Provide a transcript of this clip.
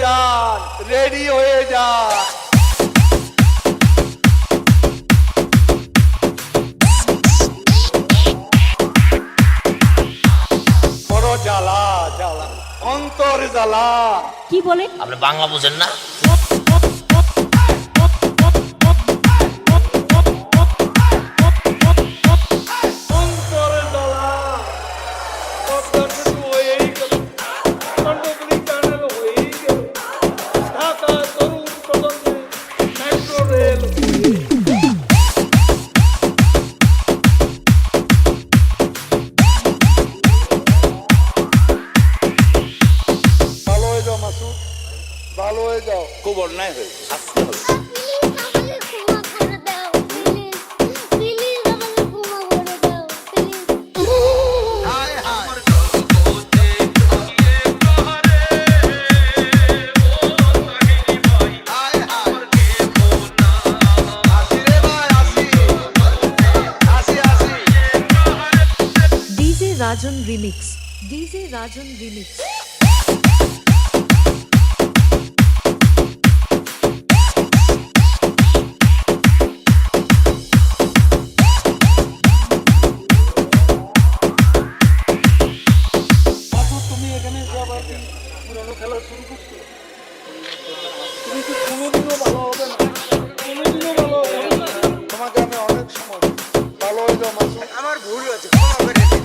যান, রেডি হয়ে যান। বড় জ্বালা জ্বালা, অন্তর জ্বালা। কি বলে? আপনি বাংলা বুঝেন না? ভালো হয়ে যাও, খুব অন্যায় হয়েছে, শাস্তি হবে। ডিজে রাজন রিমিক্স, ডিজে রাজন রিমিক্স। তুমি এখানে এসে আবার পুরানো খেলা শুরু করছো? তুমি কি কোনোদিনও ভালো হবে না, কোনোদিনও ভালো হবে না। তোমাকে আমি অনেক সময় ভালো হয়ে যাও মাসুদ, আমার ভুল হয়েছে, ক্ষমা করে দিন।